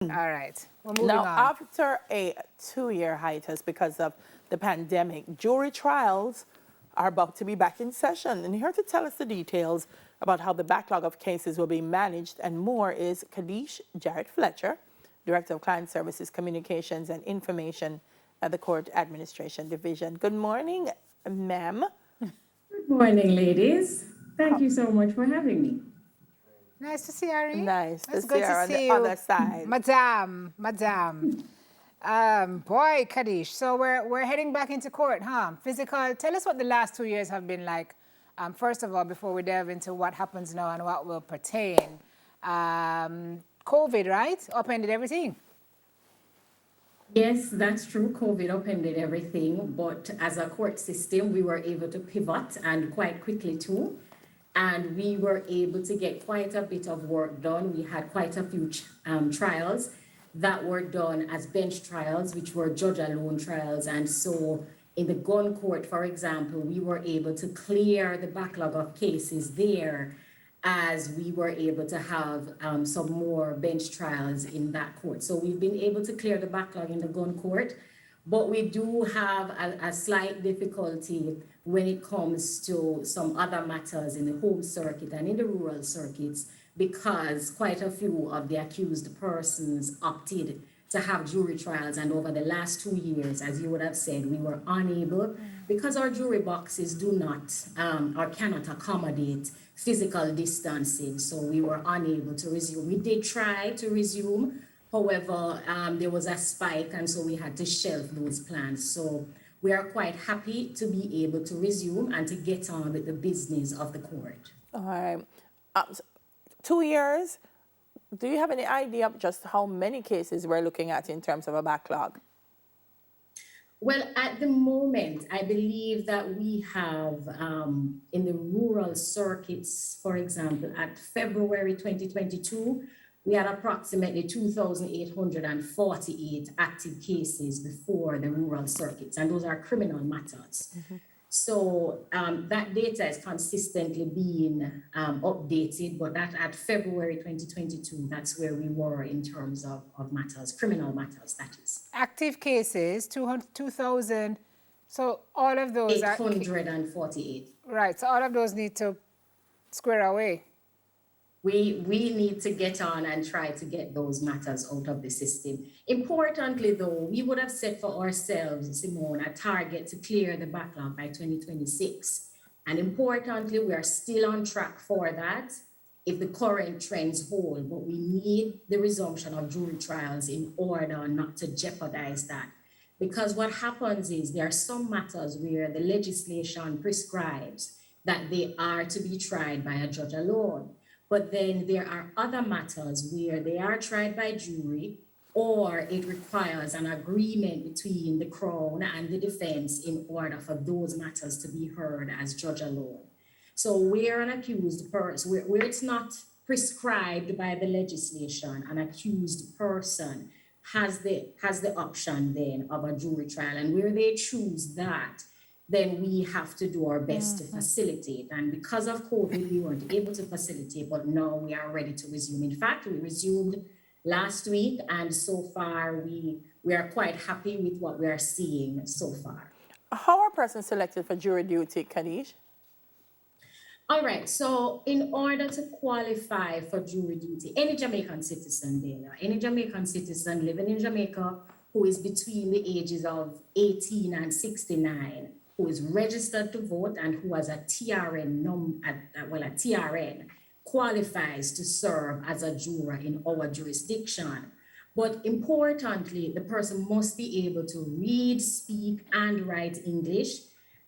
All right, we're moving Now, on. after a 2-year hiatus because of the pandemic, jury trials are about to be back in session. And here to tell us the details about how the backlog of cases will be managed and more is Kadish Jarrett Fletcher, Director of Client Services, Communications and Information at the Court Administration Division. Good morning, ma'am. Good morning, ladies. Thank you so much for having me. Nice to see you, Ari. Nice to It's see good her to on the see you, other side. Madame. Boy, Kadish. So we're heading back into court, huh? Physical. Tell us what the last 2 years have been like. First of all, before we delve into what happens now and what will pertain, COVID, right? Upended everything. Yes, that's true. COVID upended everything, but as a court system, we were able to pivot and quite quickly too. And we were able to get quite a bit of work done. We had quite a few trials that were done as bench trials, which were judge alone trials. And so in the gun court, for example, we were able to clear the backlog of cases there as we were able to have some more bench trials in that court. So we've been able to clear the backlog in the gun court, but we do have a slight difficulty when it comes to some other matters in the home circuit and in the rural circuits, because quite a few of the accused persons opted to have jury trials. And over the last 2 years, as you would have said, we were unable, because our jury boxes do not or cannot accommodate physical distancing. So we were unable to resume. We did try to resume. However, there was a spike, and so we had to shelve those plans. So we are quite happy to be able to resume and to get on with the business of the court. All right. 2 years. Do you have any idea of just how many cases we're looking at in terms of a backlog? Well, at the moment, I believe that we have in the rural circuits, for example, at February 2022, we had approximately 2,848 active cases before the rural circuits, and those are criminal matters. Mm-hmm. So that data is consistently being updated, but that at February 2022, that's where we were in terms of matters, criminal matters, that is. Active cases, 2,000. So all of those 848. Right, so all of those need to square away. We need to get on and try to get those matters out of the system. Importantly, though, we would have set for ourselves, Simone, a target to clear the backlog by 2026. And importantly, we are still on track for that if the current trends hold. But we need the resumption of jury trials in order not to jeopardize that. Because what happens is there are some matters where the legislation prescribes that they are to be tried by a judge alone. But then there are other matters where they are tried by jury, or it requires an agreement between the Crown and the defense in order for those matters to be heard as judge alone. So where an accused person, where it's not prescribed by the legislation, an accused person has the option then of a jury trial, and where they choose that, then we have to do our best to facilitate. And because of COVID, we weren't able to facilitate, but now we are ready to resume. In fact, we resumed last week, and so far we are quite happy with what we are seeing so far. How are persons selected for jury duty, Kadish? All right, so in order to qualify for jury duty, any Jamaican citizen, any Jamaican citizen living in Jamaica who is between the ages of 18 and 69, who is registered to vote and who has a TRN, a TRN, qualifies to serve as a juror in our jurisdiction. But importantly, the person must be able to read, speak, and write English.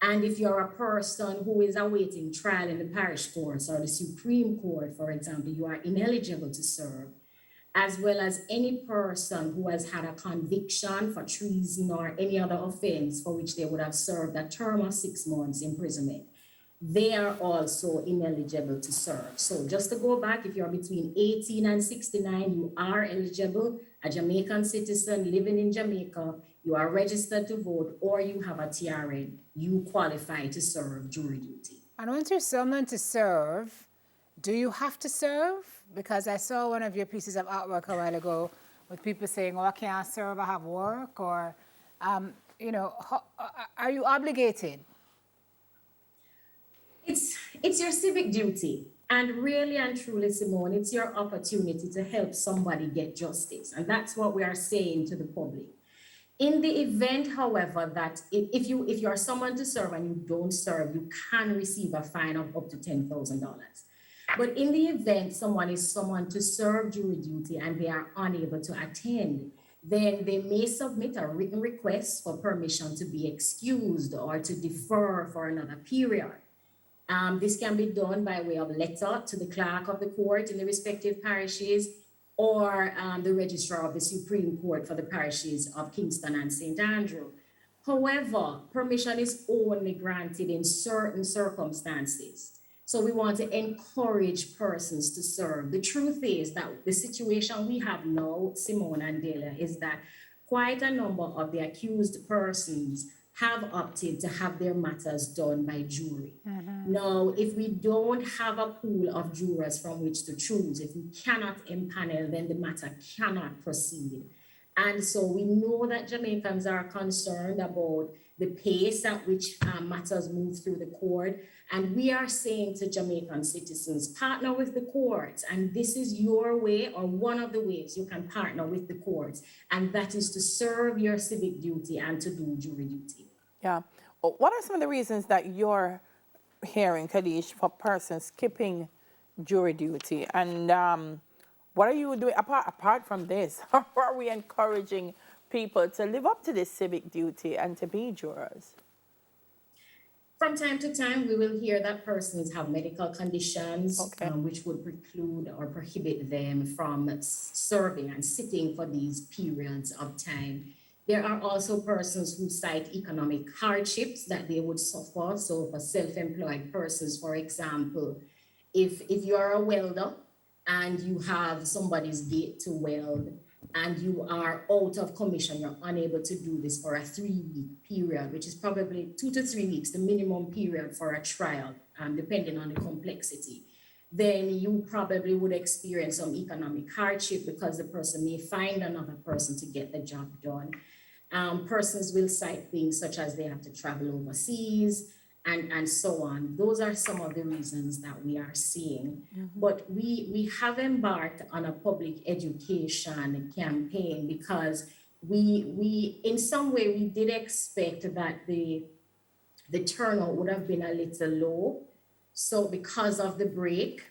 And if you're a person who is awaiting trial in the parish courts or the Supreme Court, for example, you are ineligible to serve, as well as any person who has had a conviction for treason or any other offense for which they would have served a term of 6 months imprisonment. They are also ineligible to serve. So just to go back, if you're between 18 and 69, you are eligible, a Jamaican citizen living in Jamaica, you are registered to vote, or you have a TRN, you qualify to serve jury duty. And once you're summoned to serve, do you have to serve? Because I saw one of your pieces of artwork a while ago with people saying, oh, I can't serve, I have work, or, you know, are you obligated? It's your civic duty. And really and truly, Simone, it's your opportunity to help somebody get justice. And that's what we are saying to the public. In the event, however, that if you are someone to serve and you don't serve, you can receive a fine of up to $10,000. But in the event someone is someone to serve jury duty and they are unable to attend, then they may submit a written request for permission to be excused or to defer for another period. This can be done by way of letter to the clerk of the court in the respective parishes or the registrar of the Supreme Court for the parishes of Kingston and St. Andrew. However, permission is only granted in certain circumstances. So we want to encourage persons to serve. The truth is that the situation we have now, Simone and Delia, is that quite a number of the accused persons have opted to have their matters done by jury. Now, if we don't have a pool of jurors from which to choose, if we cannot empanel, then the matter cannot proceed. And so we know that Jamaicans are concerned about the pace at which matters move through the court. And we are saying to Jamaican citizens, partner with the courts. And this is your way, or one of the ways you can partner with the courts. And that is to serve your civic duty and to do jury duty. Yeah. What are some of the reasons that you're hearing, Kadish, for persons skipping jury duty? And what are you doing apart from this? How are we encouraging people to live up to this civic duty and to be jurors? From time to time, we will hear that persons have medical conditions, Okay. which would preclude or prohibit them from serving and sitting for these periods of time. There are also persons who cite economic hardships that they would suffer. So for self-employed persons, for example, if you are a welder and you have somebody's gate to weld and you are out of commission, you're unable to do this for a 3-week period, which is probably 2 to 3 weeks, the minimum period for a trial, depending on the complexity, then you probably would experience some economic hardship because the person may find another person to get the job done. Persons will cite things such as they have to travel overseas and so on. Those are some of the reasons that we are seeing. But we have embarked on a public education campaign because we in some way, we did expect that the turnout would have been a little low. So because of the break,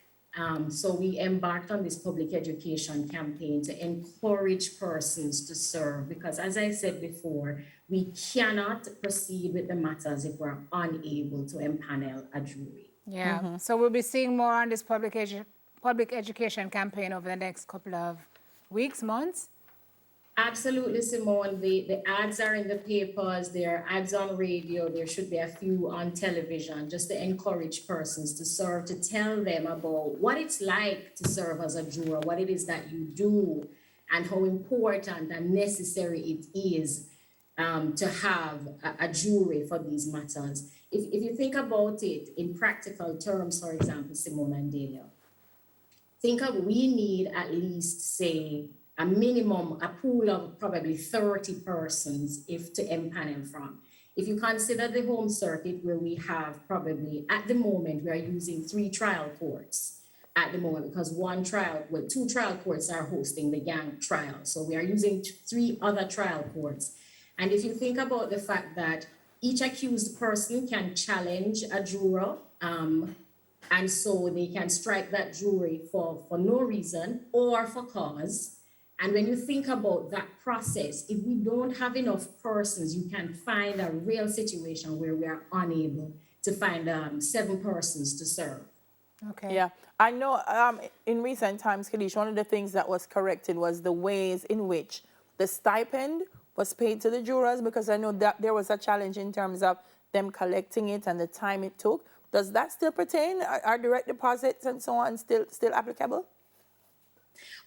so we embarked on this public education campaign to encourage persons to serve because, as I said before, we cannot proceed with the matters if we're unable to empanel a jury. Yeah, so we'll be seeing more on this public education campaign over the next couple of weeks, months. Absolutely, Simone. The ads are in the papers, there are ads on radio, there should be a few on television just to encourage persons to serve, to tell them about what it's like to serve as a juror, what it is that you do, and how important and necessary it is to have a jury for these matters. If you think about it in practical terms, for example, Simone and Delia, we need at least, say, a minimum, a pool of probably 30 persons to empanel from. If you consider the home circuit where we have probably, at the moment, we are using 3 trial courts at the moment because 2 trial courts are hosting the gang trial. So we are using 3 other trial courts. And if you think about the fact that each accused person can challenge a juror, and so they can strike that jury for no reason or for cause. And when you think about that process, if we don't have enough persons, you can find a real situation where we are unable to find 7 persons to serve. Okay. Yeah, I know in recent times, Kadish, one of the things that was corrected was the ways in which the stipend was paid to the jurors, because I know that there was a challenge in terms of them collecting it and the time it took. Does that still pertain? Are direct deposits and so on still applicable?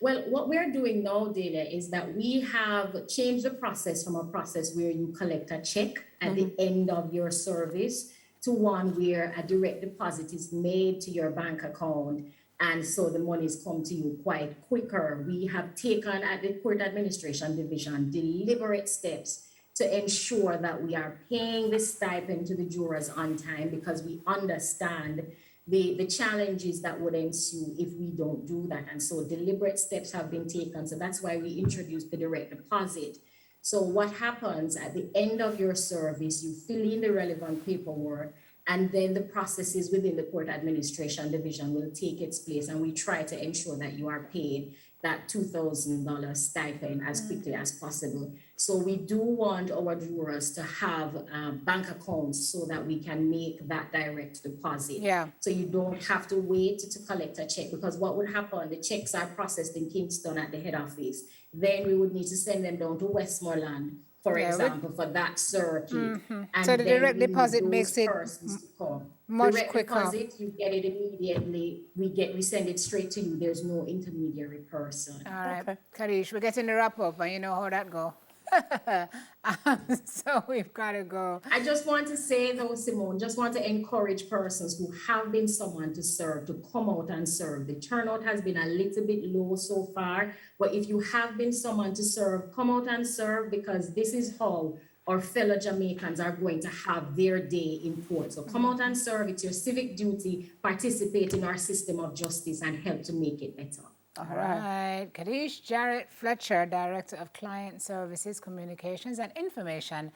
Well, what we're doing now, Delia, is that we have changed the process from a process where you collect a check at the end of your service to one where a direct deposit is made to your bank account And so the monies come to you quite quicker. We have taken at the Court Administration Division deliberate steps to ensure that we are paying the stipend to the jurors on time, because we understand the challenges that would ensue if we don't do that. And so deliberate steps have been taken. So that's why we introduced the direct deposit. So what happens at the end of your service, you fill in the relevant paperwork, and then the processes within the Court Administration Division will take its place, and we try to ensure that you are paid that $2,000 stipend as quickly as possible. So we do want our jurors to have bank accounts so that we can make that direct deposit. Yeah. So you don't have to wait to collect a check, because what would happen, the checks are processed in Kingston at the head office. Then we would need to send them down to Westmoreland, for example, for that circuit. And So the then direct we need deposit those makes it persons to come. much Direct quicker. deposit, you get it immediately. We send it straight to you. There's no intermediary person. All right, Okay. Karish, we're getting the wrap up, and you know how that go. So we've got to go. I just want to say though, Simone, just want to encourage persons who have been summoned to serve to come out and serve. The turnout has been a little bit low so far, but if you have been summoned to serve, come out and serve, because this is how our fellow Jamaicans are going to have their day in court. So come out and serve. It's your civic duty. Participate in our system of justice and help to make it better. All All right. right. Kadish Jarrett Fletcher, Director of Client Services, Communications and Information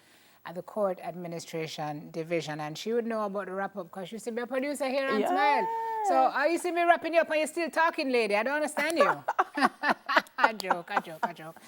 at the Court Administration Division. And she would know about the wrap-up because she used to be a producer here on Smile. So I used to be wrapping you up and you're still talking, lady. I don't understand you. I joke.